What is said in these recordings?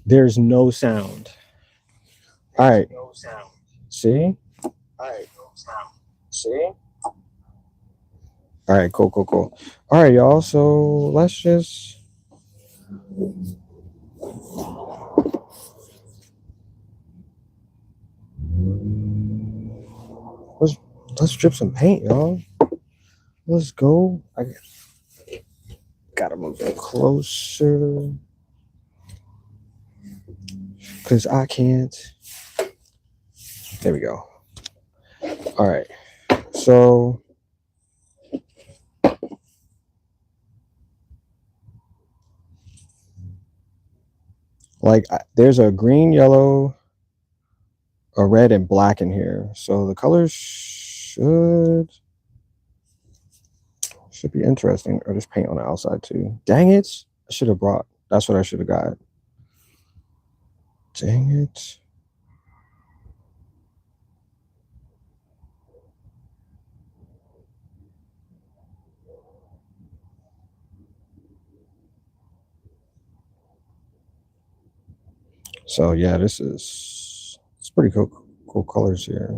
There's no sound. All right. See? See? All right, cool, cool, cool. All right, y'all. So let's just let's let's drip some paint, y'all. Let's go. I gotta move it closer because I can't. There we go. All right. So like there's a green, yellow, a red, and black in here. So the colors should be interesting. Or just paint on the outside too. Dang it. I should have brought. That's what I should have got. Dang it. So yeah, it's pretty cool colors here.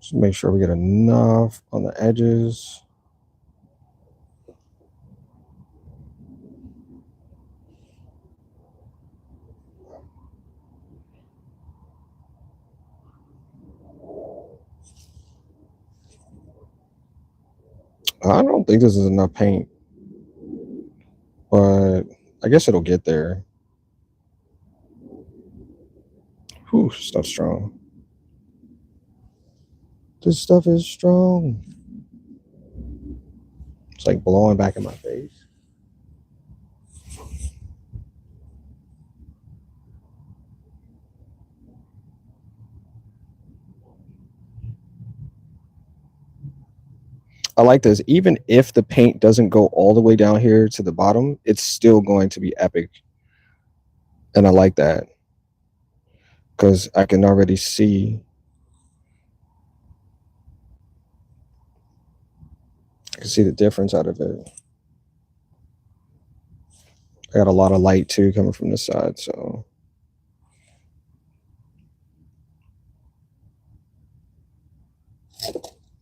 Just make sure we get enough on the edges. I don't think this is enough paint, but I guess it'll get there. Whew, stuff's strong. This stuff is strong. It's like blowing back in my face. I like this. Even if the paint doesn't go all the way down here to the bottom, it's still going to be epic. And I like that because I can already see. I can see the difference out of it. I got a lot of light too coming from this side, so.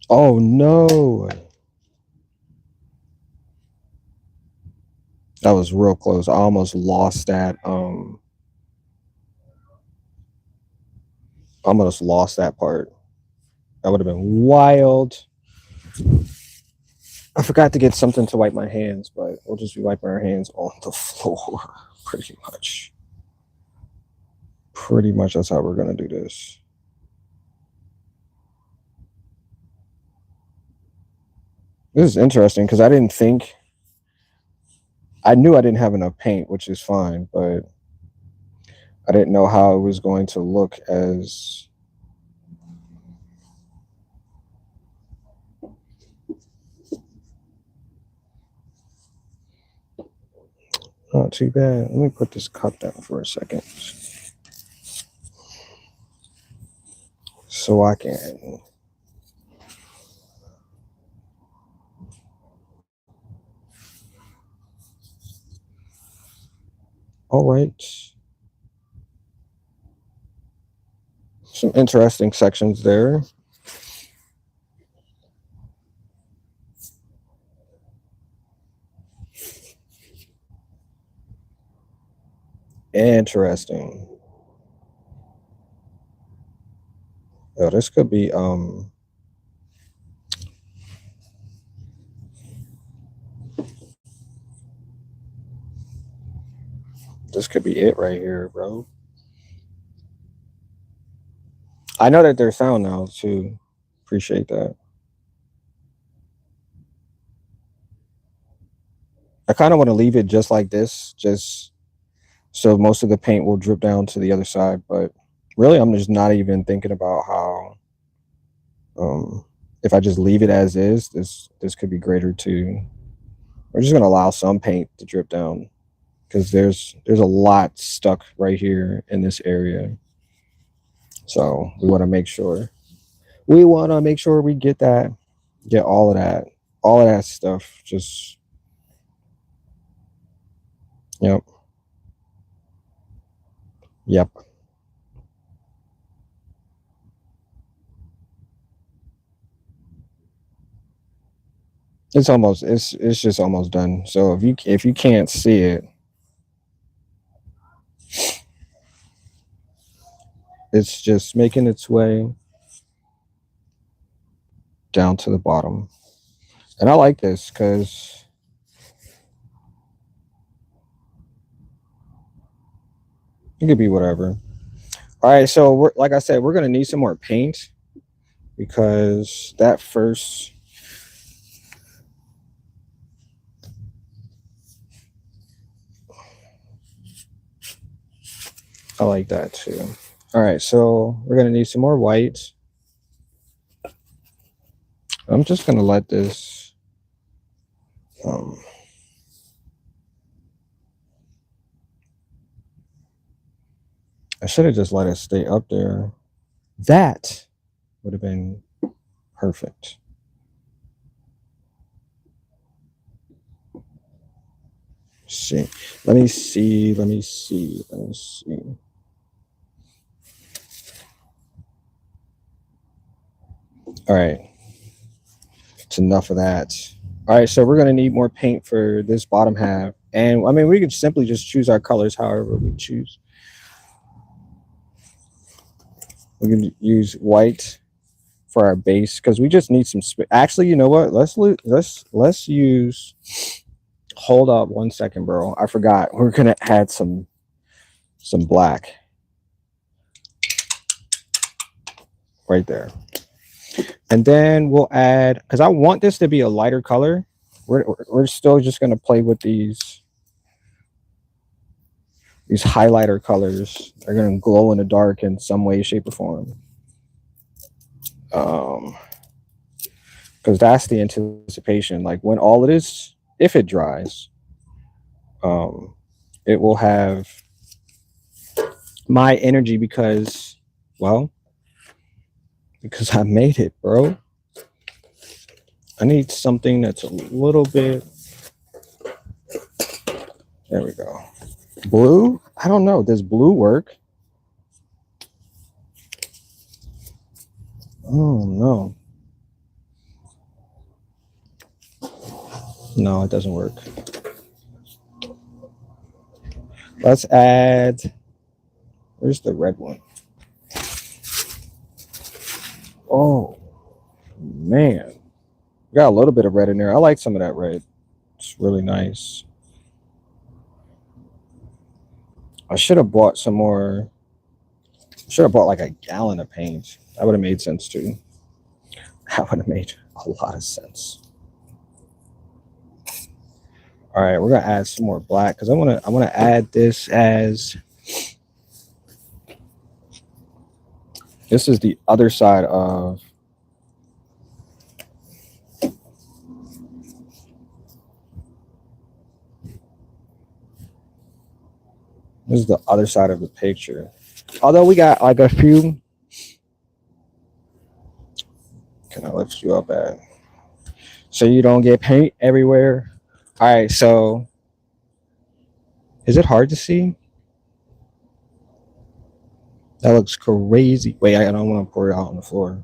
Oh no. That was real close. I almost lost that. Almost lost that part. That would have been wild. I forgot to get something to wipe my hands, but we'll just be wiping our hands on the floor, pretty much. Pretty much that's how we're gonna do this. This is interesting because I didn't think. I knew I didn't have enough paint, which is fine, but I didn't know how it was going to look as. Not too bad. Let me put this cup down for a second so I can. All right. Some interesting sections there. Interesting. Oh, this could be this could be it right here, bro. I know that there's sound now too. Appreciate that. I kind of want to leave it just like this, just so most of the paint will drip down to the other side. But really, I'm just not even thinking about how. If I just leave it as is, this could be greater too. We're just gonna allow some paint to drip down because there's a lot stuck right here in this area. So we want to make sure we get all of that stuff. Just yep. Yep. It's just almost done. So if you can't see it, it's just making its way down to the bottom. And I like this because it could be whatever. All right, so we're like I said, we're gonna need some more paint because that first I like that too. All right, so we're gonna need some more white. I'm just gonna let this um, I should have just let it stay up there. That would have been perfect. See, let me see, let me see, let me see. All right, it's enough of that. All right, so we're gonna need more paint for this bottom half, and I mean we could simply just choose our colors however we choose. We can use white for our base because we just need some. Actually, you know what? Let's use. Hold up 1 second, bro. I forgot. We're gonna add some black right there. And then we'll add, because I want this to be a lighter color. We're still just gonna play with these highlighter colors. They're gonna glow in the dark in some way, shape, or form. Because that's the anticipation. Like when all it is, if it dries, um, it will have my energy well, because I made it, bro. I need something that's a little bit. There we go. Blue? I don't know. Does blue work? Oh, no. No, it doesn't work. Let's add. Where's the red one? Oh, man. Got a little bit of red in there. I like some of that red. It's really nice. I should have bought some more. Should have bought like a gallon of paint. That would have made sense too. That would have made a lot of sense. All right, we're gonna add some more black because I wanna add this as this is the other side of this is the other side of the picture. Although we got like a few. Can I lift you up at so you don't get paint everywhere? All right, so is it hard to see? That looks crazy. Wait, I don't want to pour it out on the floor.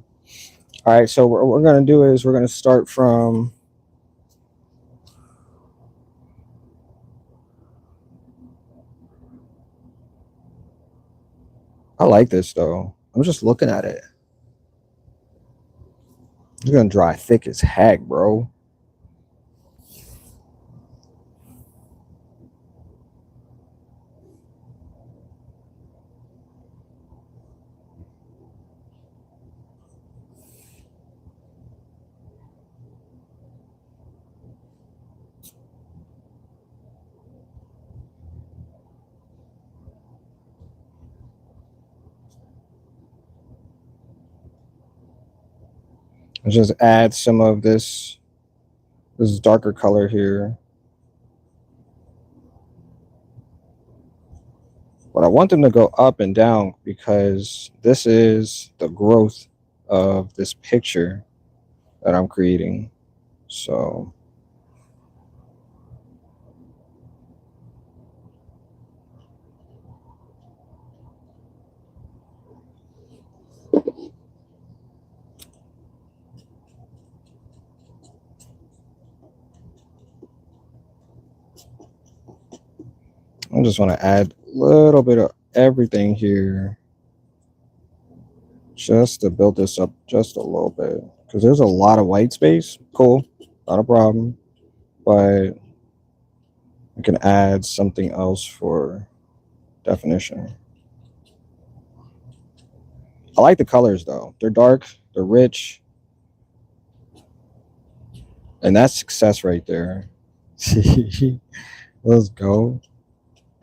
All right, so what we're gonna do is we're gonna start from. I like this though. I'm just looking at it. It's gonna dry thick as heck, bro. Let's just add some of this darker color here. But I want them to go up and down because this is the growth of this picture that I'm creating. So I just want to add a little bit of everything here just to build this up just a little bit, because there's a lot of white space. Cool, not a problem, but we can add something else for definition. I like the colors though. They're dark, they're rich, and that's success right there. Let's go.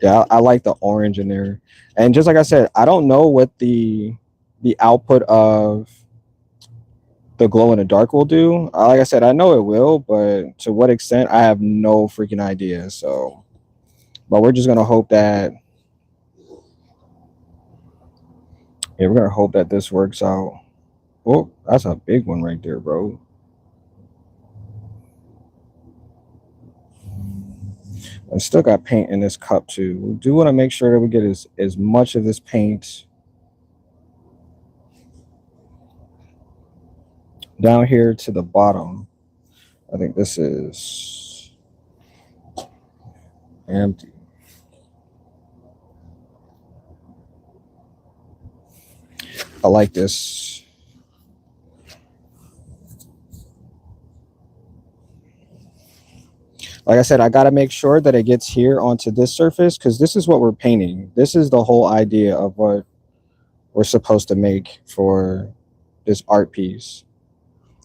Yeah, I like the orange in there. And just like I said, I don't know what the output of the glow in the dark will do. Like I said, I know it will, but to what extent, I have no freaking idea. So, but we're just gonna hope that, yeah, we're gonna hope that this works out. Oh, that's a big one right there, bro. I still got paint in this cup too. We do want to make sure that we get as much of this paint down here to the bottom. I think this is empty. I like this. Like I said, I got to make sure that it gets here onto this surface, because this is what we're painting. This is the whole idea of what we're supposed to make for this art piece.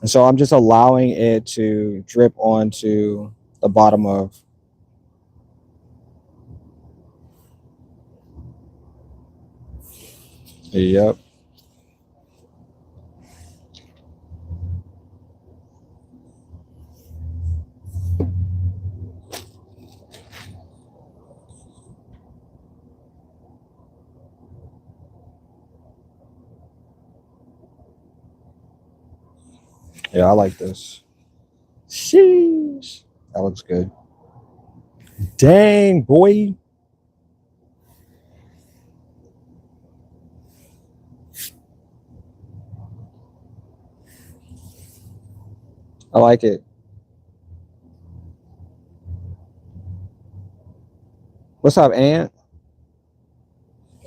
And so I'm just allowing it to drip onto the bottom of. Yep. Yeah, I like this. Sheesh. That looks good. Dang, boy. I like it. What's up, Ant?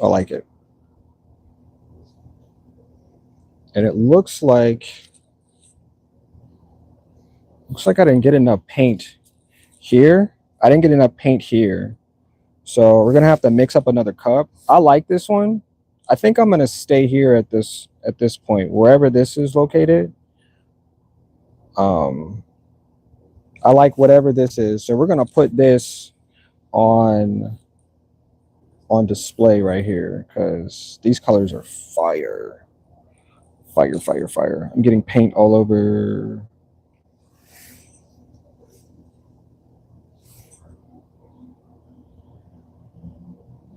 I like it. And it looks like I didn't get enough paint here. I didn't get enough paint here. So we're gonna have to mix up another cup. I like this one. I think I'm gonna stay here at this point, wherever this is located. Um, I like whatever this is. So we're gonna put this on display right here, because these colors are fire. Fire, fire, fire. I'm getting paint all over.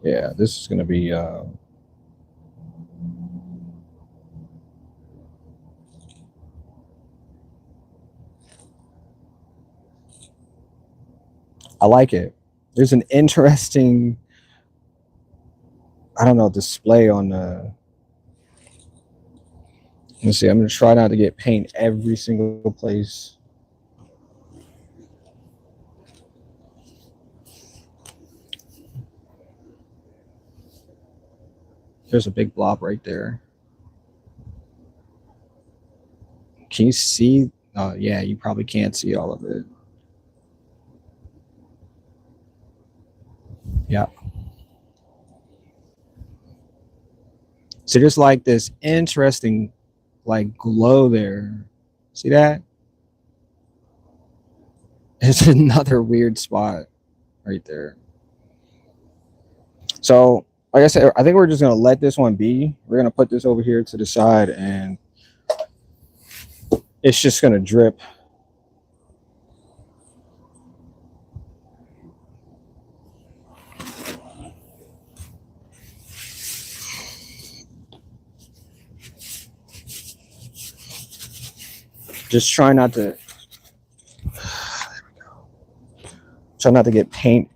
Yeah, this is gonna be I like it. There's an interesting, I don't know, display on the. Let's see. I'm gonna try not to get paint every single place. There's a big blob right there. Can you see? Yeah, you probably can't see all of it. Yeah. So there's like this interesting, like, glow there. See that? It's another weird spot right there. So, like I said, I think we're just gonna let this one be. We're gonna put this over here to the side, and it's just gonna drip. Just try not to. There we go. Try not to get paint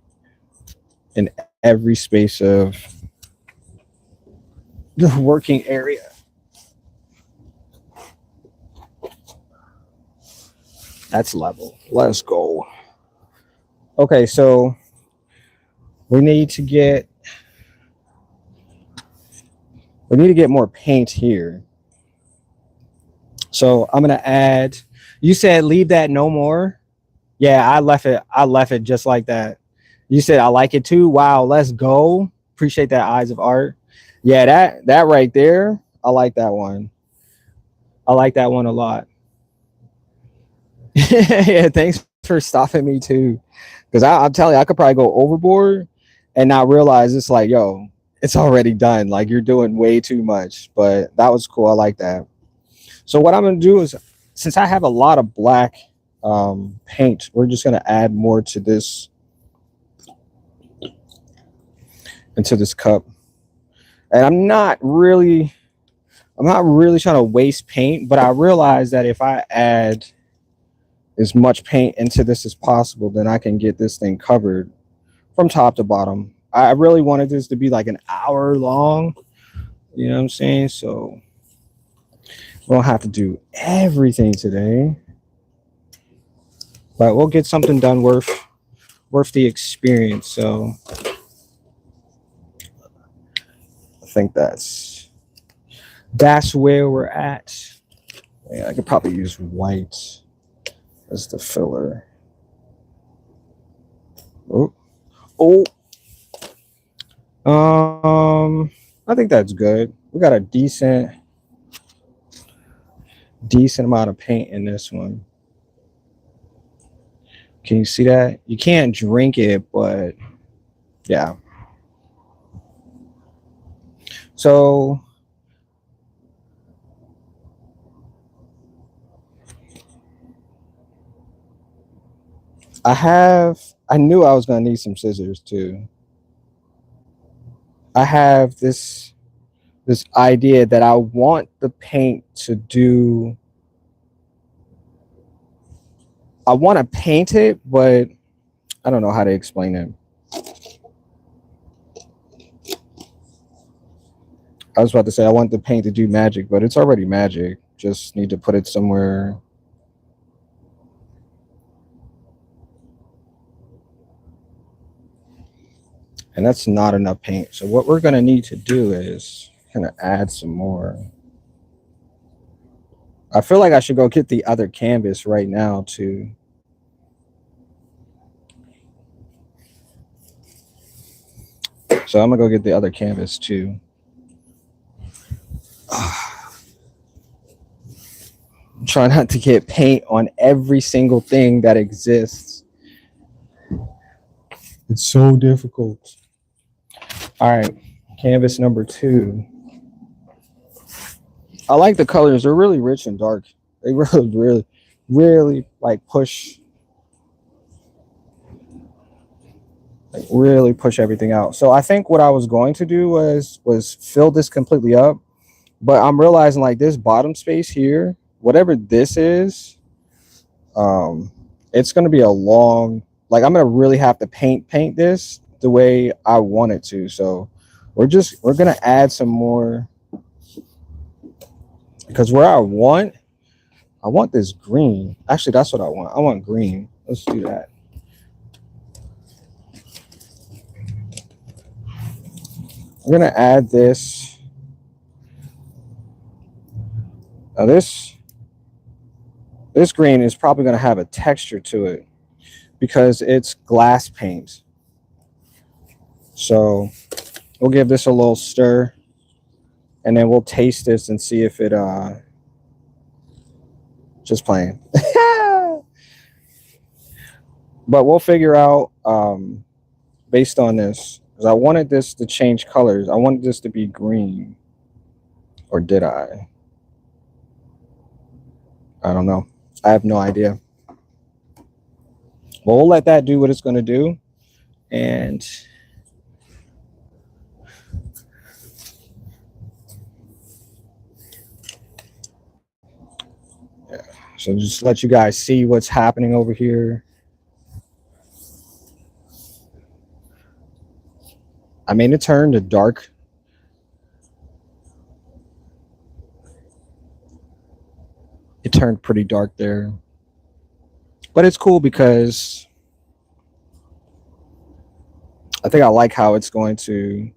in every space of the working area. That's level. Let's go. Okay, so We need to get more paint here. So I'm gonna add. You said leave that no more. Yeah, I left it. I left it just like that. You said I like it too. Wow, let's go. Appreciate that, Eyes of Art. Yeah, that right there. I like that one. I like that one a lot. Yeah, thanks for stopping me too. Because I'm telling you, I could probably go overboard and not realize it's like, yo, it's already done. Like you're doing way too much. But that was cool. I like that. So what I'm gonna do is, since I have a lot of black paint, we're just gonna add more to this into this cup. And I'm not really trying to waste paint, but I realize that if I add as much paint into this as possible, then I can get this thing covered from top to bottom. I really wanted this to be like an hour long, you know what I'm saying? So we don't have to do everything today, but we'll get something done worth the experience. So I think that's where we're at. Yeah, I could probably use white as the filler. Oh, oh. I think that's good. We got a decent amount of paint in this one. Can you see that? You can't drink it, but yeah. So I knew I was gonna need some scissors too. I have this idea that I want the paint to do. I want to paint it, but I don't know how to explain it. I was about to say I want the paint to do magic, but it's already magic. Just need to put it somewhere. And that's not enough paint. So what we're gonna need to do is kind of add some more. I feel like I should go get the other canvas right now too. So I'm gonna go get the other canvas too. Try not to get paint on every single thing that exists. It's so difficult. All right, canvas number 2. I like the colors. They're really rich and dark. They really like push everything out. So I think what I was going to do was fill this completely up, but I'm realizing like this bottom space here, whatever this is, it's going to be a long, like I'm going to really have to paint this the way I want it to. So we're going to add some more, because where I want this green. Actually, that's what I want. I want green. Let's do that. I'm going to add this. Now this green is probably going to have a texture to it because it's glass paint. So we'll give this a little stir, and then we'll taste this and see if it just playing. But we'll figure out based on this, because I wanted this to change colors. I wanted this to be green. Or did I? I don't know. I have no idea. Well, we'll let that do what it's going to do. And yeah, so just let you guys see what's happening over here. I mean, it turned to dark. It turned pretty dark there. But it's cool because I think I like how it's going to.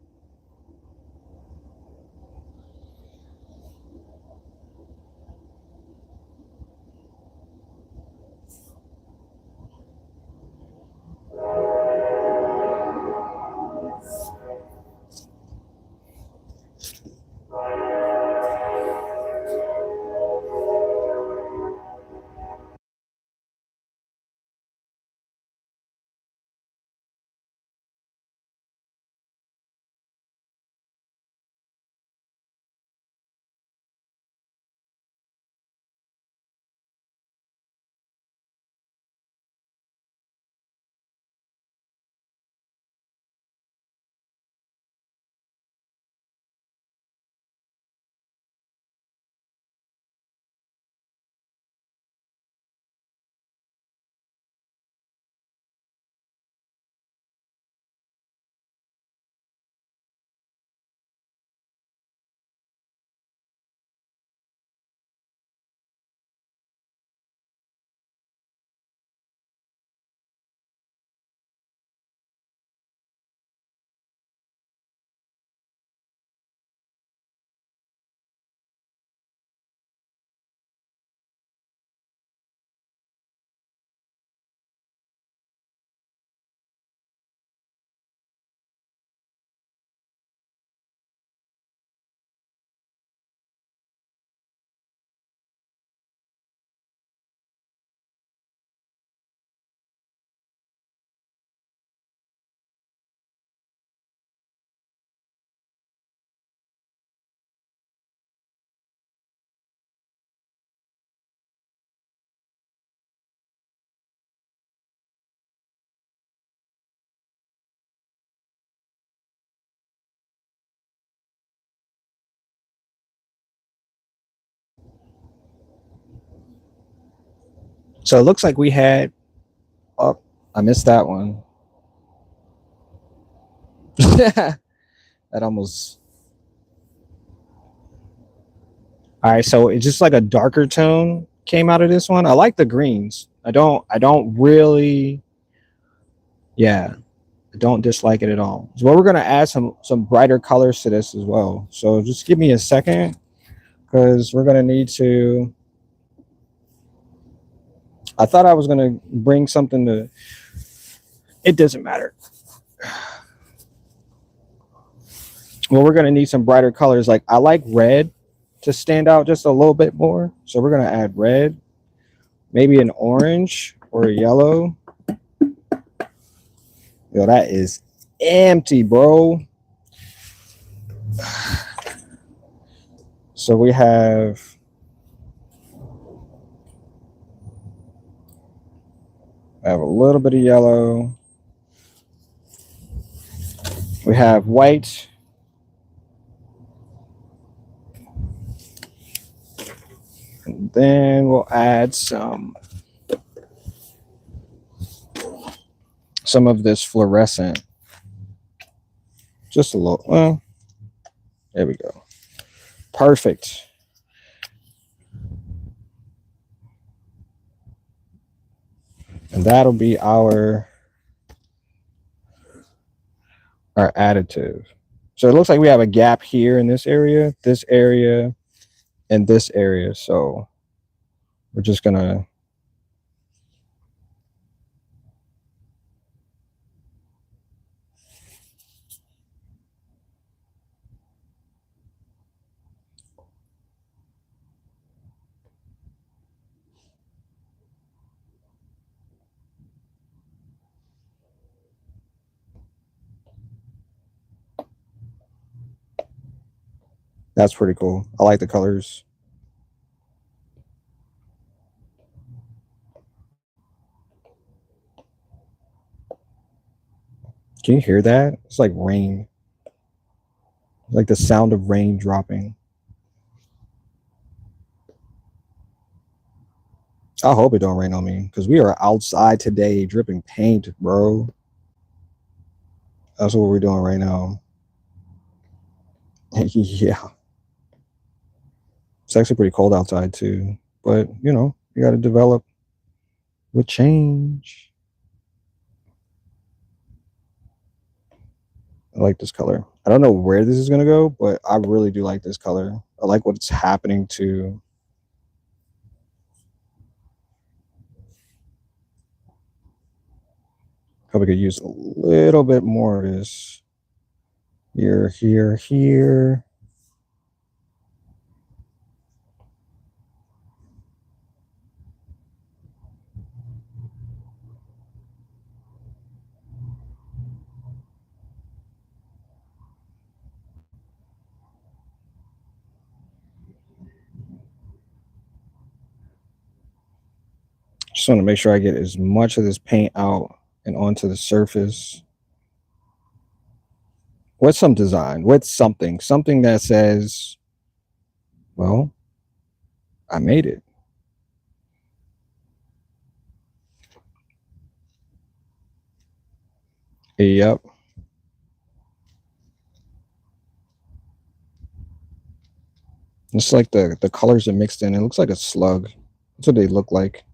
So it looks like we had. Oh, I missed that one. That almost. All right, so it's just like a darker tone came out of this one. I like the greens. I don't really. Yeah, I don't dislike it at all. So we're gonna add some brighter colors to this as well. So just give me a second because we're gonna need to. I thought I was gonna bring something to. It doesn't matter. Well, we're gonna need some brighter colors. Like I like red to stand out just a little bit more. So we're gonna add red, maybe an orange or a yellow. Yo, that is empty, bro. So we have a little bit of yellow. We have white. And then we'll add some of this fluorescent. Just a little. Well, there we go. Perfect. And that'll be our additive. So it looks like we have a gap here in this area, and this area. So we're just gonna. That's pretty cool. I like the colors. Can you hear that? It's like rain. Like the sound of rain dropping. I hope it don't rain on me because we are outside today dripping paint, bro. That's what we're doing right now. Yeah. It's actually pretty cold outside too. But you know, you gotta develop with change. I like this color. I don't know where this is going to go, but I really do like this color. I like what's happening to. Probably could use a little bit more of this. Here, here, here. Just want to make sure I get as much of this paint out and onto the surface. What's some design? What's something that says, well, I made it. Yep. It's like the colors are mixed in. It looks like a slug. That's what they look like.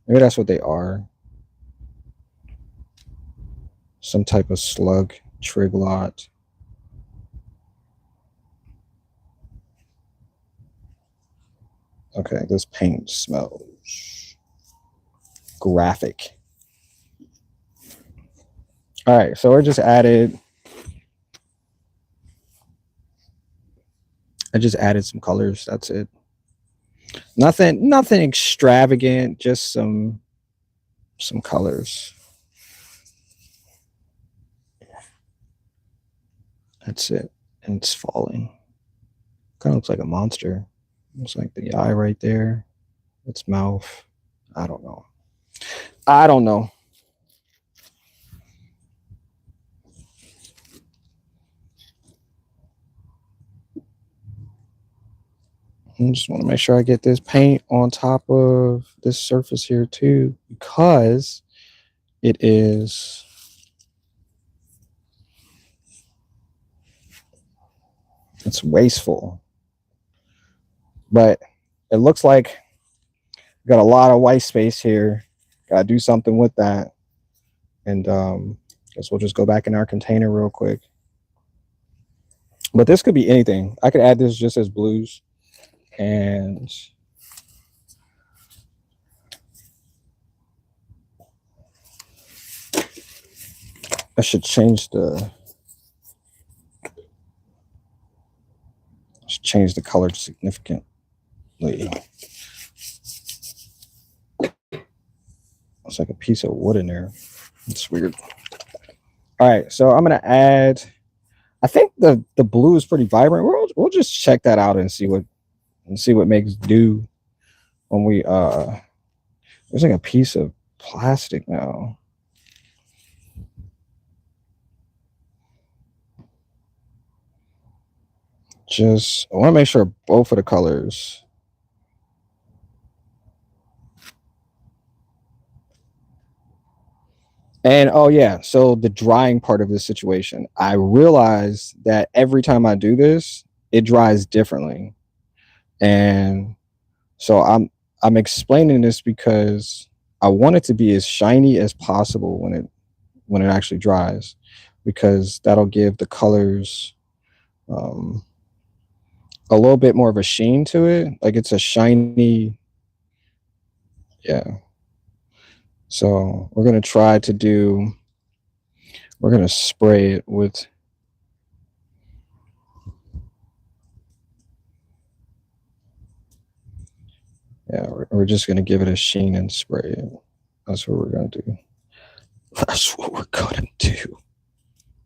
Maybe that's what they are. Some type of slug, triglot. Okay, this paint smells graphic. All right, so I just added some colors. That's it. Nothing extravagant, just some colors. That's it. And it's falling. Kind of looks like a monster. Looks like the eye right there. Its mouth. I don't know. I don't know. I just want to make sure I get this paint on top of this surface here too, because it is it's wasteful. But it looks like we got a lot of white space here. Gotta do something with that. And guess we'll just go back in our container real quick. But this could be anything. I could add this just as blues. And I should change the color significantly. It's like a piece of wood in there. It's weird. All right, so I'm gonna add. I think the blue is pretty vibrant. We'll just check that out and see what makes do when we there's like a piece of plastic now. Just I want to make sure both of the colors. And oh yeah, so the drying part of this situation, I realize that every time I do this, it dries differently. And so I'm explaining this because I want it to be as shiny as possible when it actually dries, because that'll give the colors a little bit more of a sheen to it. Like it's a shiny, yeah. So we're gonna try to do. We're gonna spray it with. Yeah, we're just gonna give it a sheen and spray it. That's what we're gonna do. That's what we're gonna do.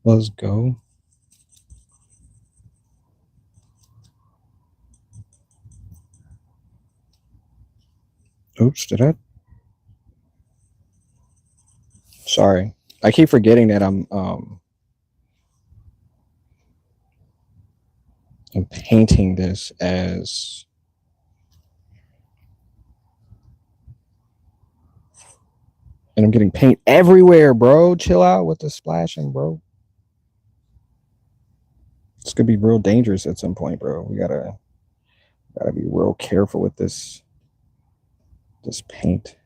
Let's go. Oops, did I? Sorry, I keep forgetting that I'm painting this as. And I'm getting paint everywhere, bro. Chill out with the splashing, bro. It's gonna be real dangerous at some point, bro. We gotta be real careful with this paint.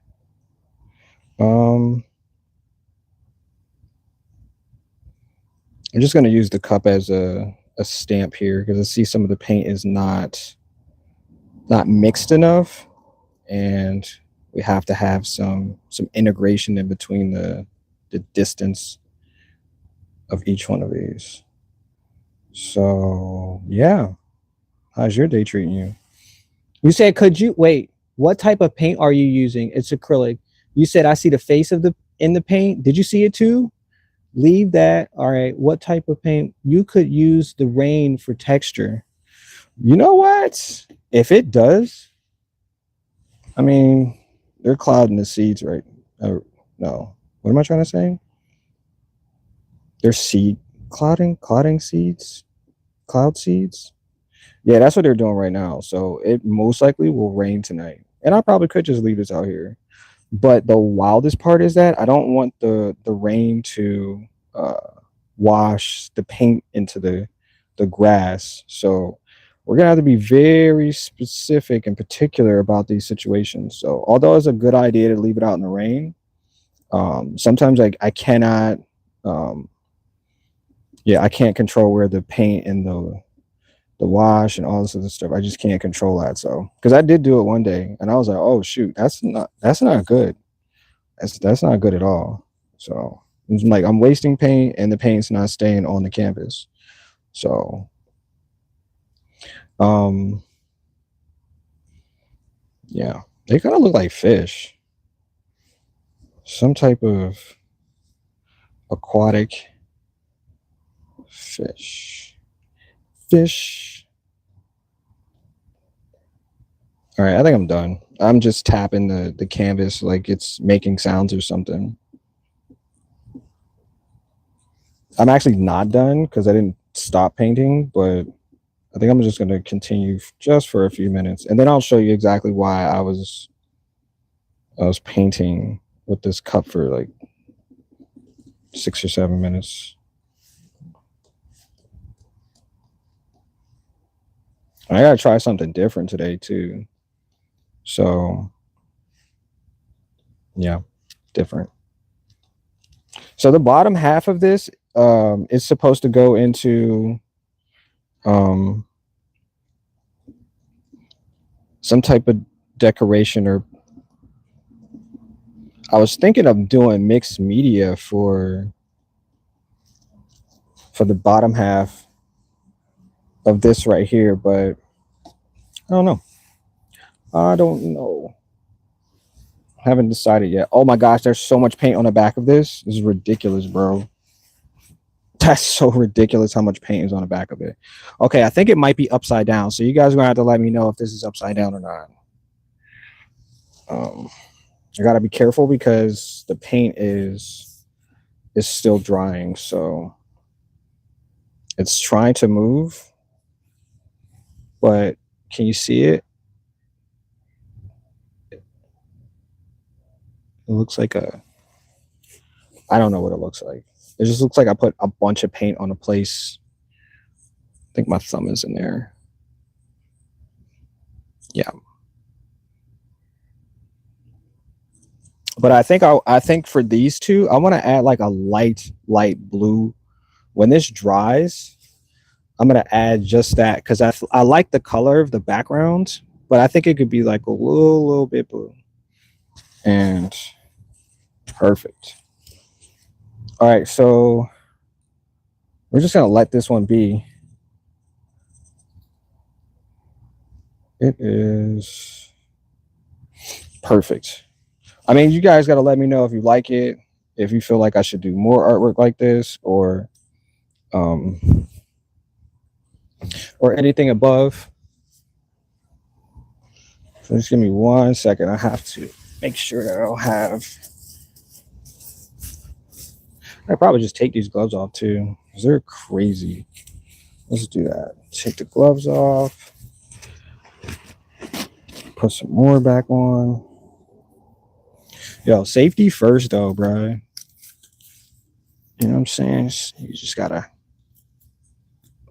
I'm just going to use the cup as a stamp here because I see some of the paint is not mixed enough, and we have to have some integration in between the distance of each one of these. So yeah, how's your day treating you? You said, could you wait? What type of paint are you using? It's acrylic. You said I see the face of the in the paint. Did you see it too? Leave that. All right. What type of paint? You could use the rain for texture. You know what? If it does, I mean, they're clouding the seeds, right? No. What am I trying to say? They're seed clouding seeds, cloud seeds. Yeah, that's what they're doing right now. So it most likely will rain tonight. And I probably could just leave this out here. But the wildest part is that I don't want the rain to wash the paint into the grass. So we're gonna have to be very specific and particular about these situations. So although it's a good idea to leave it out in the rain, sometimes I cannot I can't control where the paint and the wash and all this other stuff. I just can't control that. So because I did do it one day and I was like, oh shoot, that's not good. That's not good at all. So it's like I'm wasting paint and the paint's not staying on the canvas. So yeah, they kind of look like fish. Some type of aquatic fish. All right, I think I'm done. I'm just tapping the canvas like it's making sounds or something. I'm actually not done because I didn't stop painting, but I think I'm just going to continue just for a few minutes, and then I'll show you exactly why I was painting with this cup for like 6 or 7 minutes. I gotta try something different today too. So yeah, different. So the bottom half of this is supposed to go into some type of decoration, or I was thinking of doing mixed media for the bottom half of this right here, but I don't know. I haven't decided yet. Oh my gosh, there's so much paint on the back of this. This is ridiculous, bro. That's so ridiculous how much paint is on the back of it. Okay, I think it might be upside down. So you guys are gonna have to let me know if this is upside down or not. I gotta be careful because the paint is still drying, so it's trying to move. But can you see it? It looks like I don't know what it looks like. It just looks like I put a bunch of paint on a place. I think my thumb is in there. Yeah. But I think for these two, I want to add like a light blue. When this dries, I'm gonna add just that because I like the color of the background, but I think it could be like a little bit blue. And perfect. All right, so we're just gonna let this one be. It is perfect. I mean, you guys got to let me know if you like it, if you feel like I should do more artwork like this, or anything above. So just give me 1 second. I have to make sure that I'll have. I probably just take these gloves off too, because they're crazy. Let's do that. Take the gloves off. Put some more back on. Yo, safety first though, bro. You know what I'm saying? You just gotta.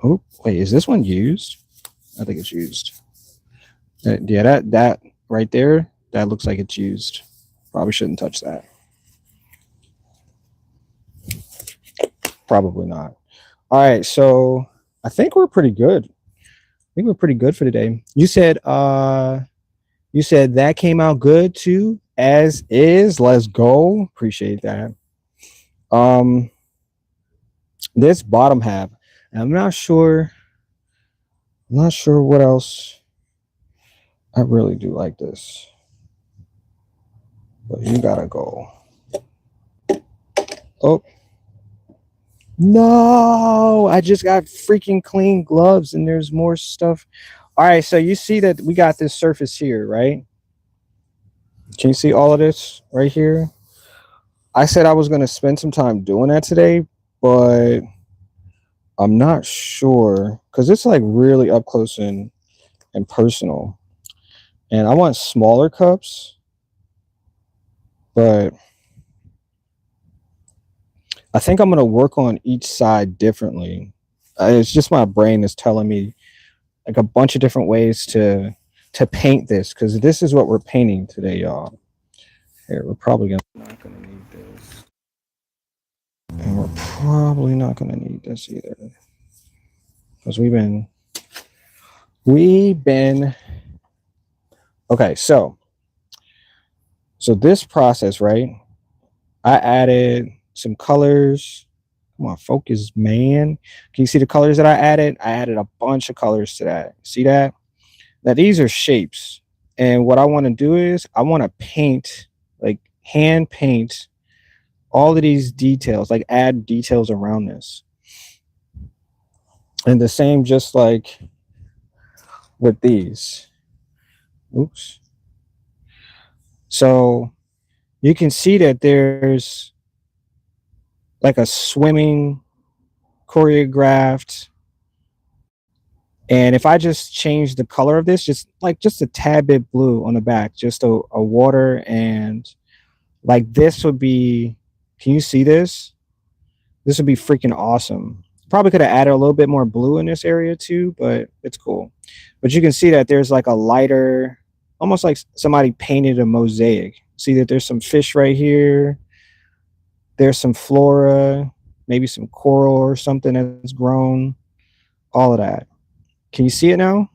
Oh, wait, is this one used? I think it's used. Yeah, that right there, that looks like it's used. Probably shouldn't touch that. Probably not. All right, so I think we're pretty good. I think we're pretty good for today. You said that came out good too, as is. Let's go. Appreciate that. Um, this bottom half, I'm not sure. I'm not sure what else. I really do like this, but you gotta go. Oh no! I just got freaking clean gloves, and there's more stuff. All right, so you see that we got this surface here, right? Can you see all of this right here? I said I was going to spend some time doing that today, but I'm not sure because it's like really up close and personal. And I want smaller cups, but I think I'm going to work on each side differently. It's just my brain is telling me like a bunch of different ways to paint this because this is what we're painting today, y'all. Here, we're probably not going to need this. And we're probably not going to need this either. Because we've been okay, so this process, right? I added some colors. Come on, focus, man. Can you see the colors that I added? I added a bunch of colors to that. See that? Now these are shapes. And what I want to do is I want to paint, like hand paint all of these details, like add details around this. And the same just like with these. Oops. So you can see that there's like a swimming choreographed. And if I just change the color of this, just a tad bit blue on the back, just a water, and like this would be, can you see this? This would be freaking awesome. Probably could have added a little bit more blue in this area too, but it's cool. But you can see that there's like a lighter, almost like somebody painted a mosaic. See that there's some fish right here. There's some flora, maybe some coral or something that's grown. All of that. Can you see it now?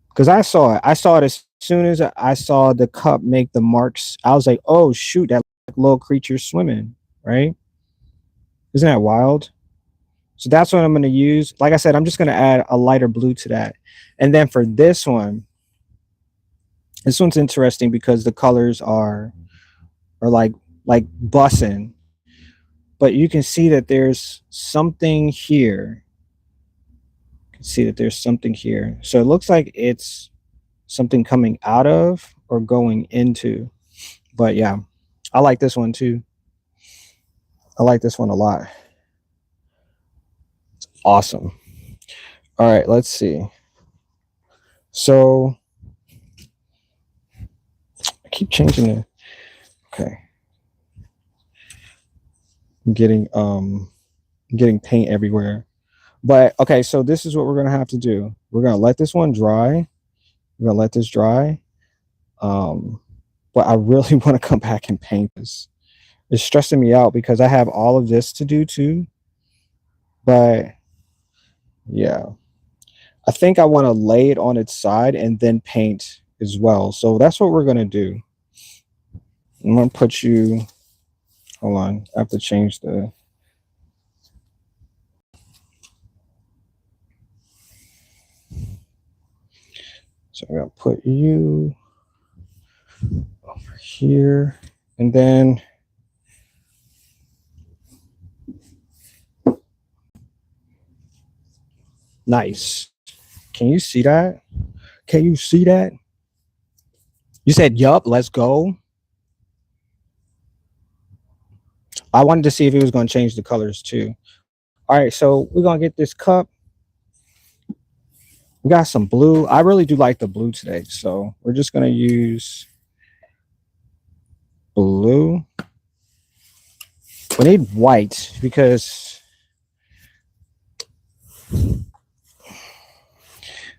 Because I saw it. I saw it as soon as I saw the cup make the marks. I was like, oh, shoot, that little creature swimming, right? Isn't that wild? So that's what I'm going to use. Like I said, I'm just going to add a lighter blue to that. And then for this one's interesting because the colors are like bussing. But you can see that there's something here. You can see that there's something here. So it looks like it's something coming out of or going into. But yeah, I like this one too. I like this one a lot. It's awesome. All right, let's see. So I keep changing it. Okay. I'm getting paint everywhere. But okay, so this is what we're gonna have to do. We're gonna let this one dry. We're gonna let this dry. But I really want to come back and paint this. It's stressing me out because I have all of this to do too. But yeah, I think I want to lay it on its side and then paint as well. So that's what we're gonna do. I'm gonna put you. Hold on, I have to change the. So I'm gonna put you over here, and then nice. Can you see that? Can you see that? You said, yup, let's go. I wanted to see if it was going to change the colors too. All right, so we're going to get this cup. We got some blue. I really do like the blue today. So we're just going to use blue. We need white because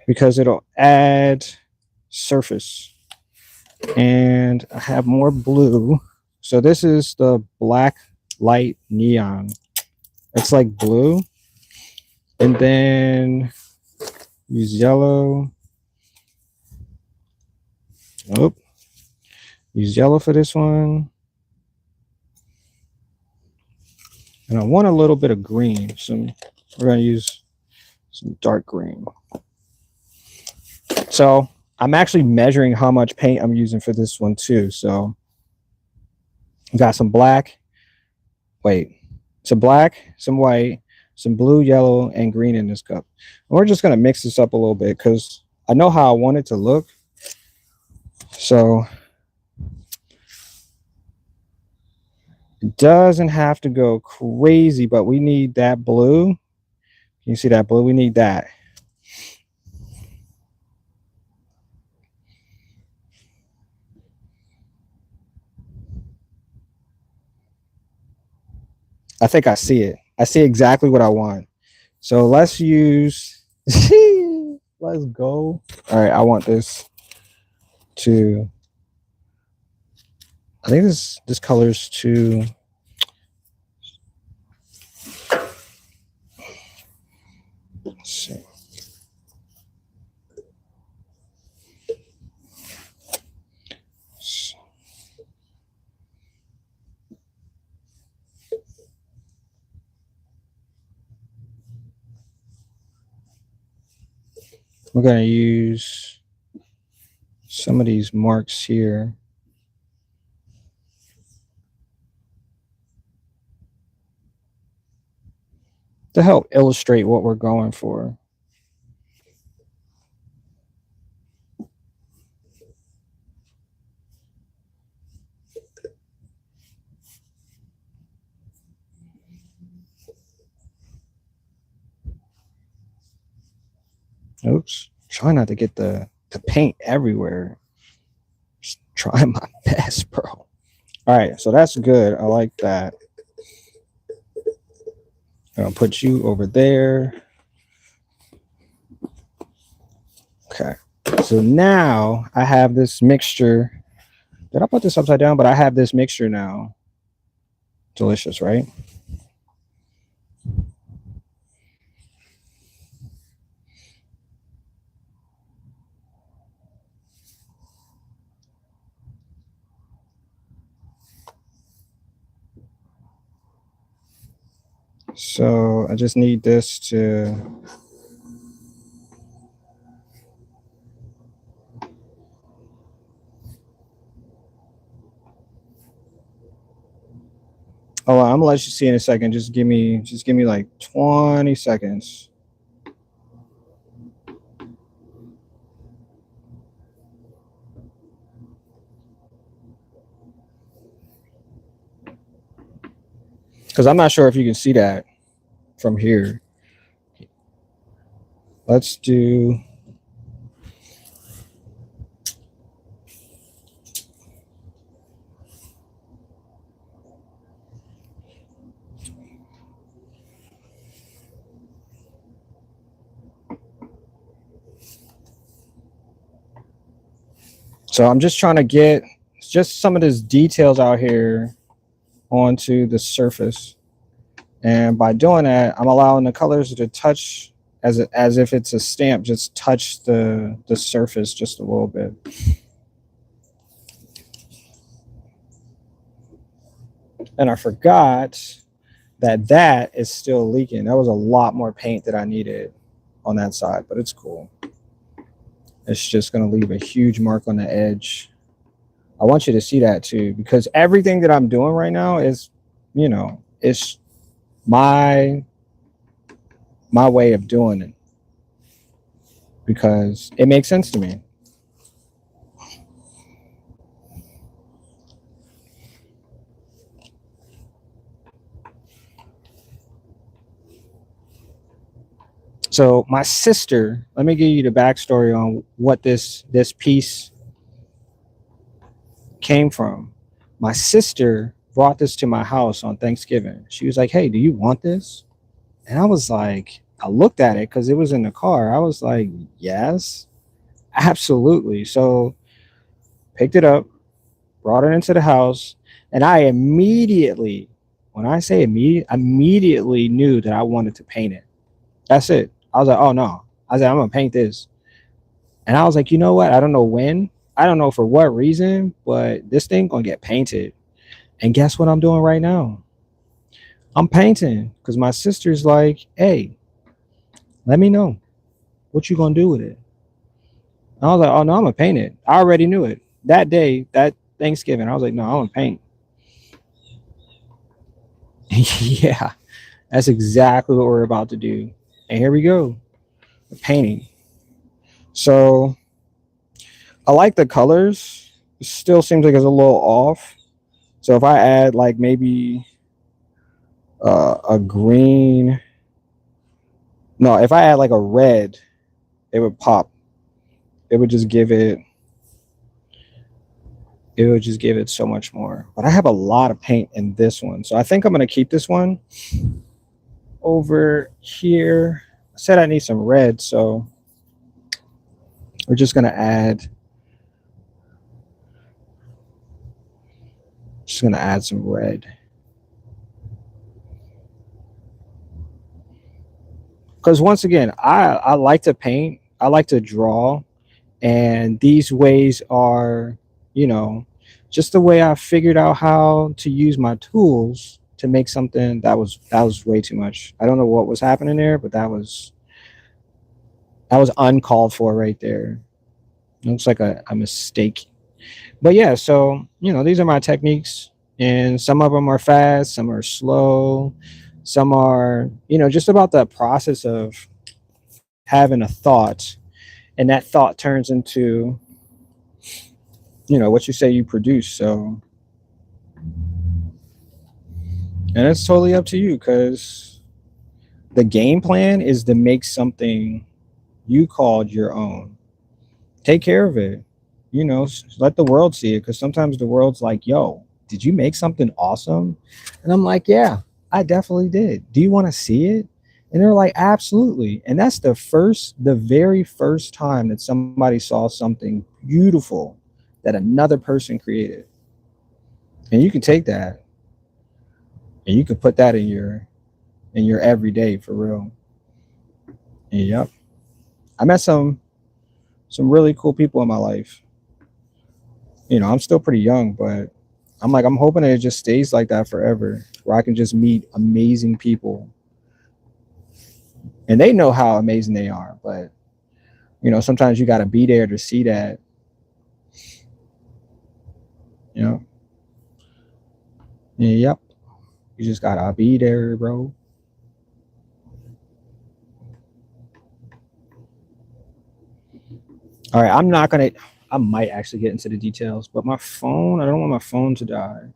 it'll add surface. And I have more blue. So this is the black light neon. It's like blue. And then use yellow. Oh, use yellow for this one. And I want a little bit of green. We're going to use some dark green. So I'm actually measuring how much paint I'm using for this one too. So got some black. Wait, some black, some white, some blue, yellow, and green in this cup. And we're just going to mix this up a little bit because I know how I want it to look. So it doesn't have to go crazy, but we need that blue. Can you see that blue? We need that. I think I see it. I see exactly what I want. So let's use, let's go. All right, I want this to, I think this color's to, let's see. We're going to use some of these marks here. To help illustrate what we're going for. Oops, try not to get the paint everywhere. Just trying my best, bro. All right, so that's good. I like that. I'll put you over there. Okay, so now I have this mixture. Did I put this upside down? But I have this mixture now. Delicious, right? So I just need this to, oh, I'm gonna let you see in a second. Just give me like 20 seconds. Because I'm not sure if you can see that from here. Let's do, so I'm just trying to get just some of these details out here onto the surface. And by doing that, I'm allowing the colors to touch as if it's a stamp, just touch the surface just a little bit. And I forgot that is still leaking. That was a lot more paint that I needed on that side, but it's cool. It's just going to leave a huge mark on the edge. I want you to see that too, because everything that I'm doing right now is, you know, it's my way of doing it because it makes sense to me. So my sister, let me give you the backstory on what this piece came from. My sister brought this to my house on Thanksgiving. She was like, "Hey, do you want this?" And I was like, I looked at it because it was in the car. I was like, yes, absolutely. So picked it up, brought it into the house, and I immediately, When I say immediately knew that I wanted to paint it. That's it. I was like, oh no. I said, I'm gonna paint this. And I was like, you know what? I don't know when. I don't know for what reason, but this thing gonna get painted. And guess what I'm doing right now? I'm painting because my sister's like, hey, let me know what you gonna do with it. And I was like, oh no, I'm gonna paint it. I already knew it. That day, that Thanksgiving, I was like, no, I'm gonna paint. Yeah, that's exactly what we're about to do. And here we go. Painting. So I like the colors. It still seems like it's a little off. So if I add like maybe a green, no, if I add like a red, it would pop. It would just give it. It would just give it so much more. But I have a lot of paint in this one, so I think I'm gonna keep this one over here. I said I need some red, so we're just gonna add. Just gonna add some red. Because once again, I like to paint, I like to draw, and these ways are, you know, just the way I figured out how to use my tools to make something that was way too much. I don't know what was happening there, but that was uncalled for right there. It looks like a mistake. But yeah, so these are my techniques, and some of them are fast, some are slow, some are just about the process of having a thought, and that thought turns into what you say you produce. So, and it's totally up to you, because the game plan is to make something you called your own. Take care of it. Let the world see it, because sometimes the world's like, yo, did you make something awesome? And I'm like, yeah, I definitely did. Do you want to see it? And they're like, absolutely. And that's the very first time that somebody saw something beautiful that another person created. And you can take that and you can put that in your everyday, for real. And yep. I met some really cool people in my life. I'm still pretty young, but I'm hoping that it just stays like that forever, where I can just meet amazing people, and they know how amazing they are. But sometimes you got to be there to see that. You know, yep. You just gotta be there, bro. All right, I'm not gonna. I might actually get into the details, but my phone. I don't want my phone to die.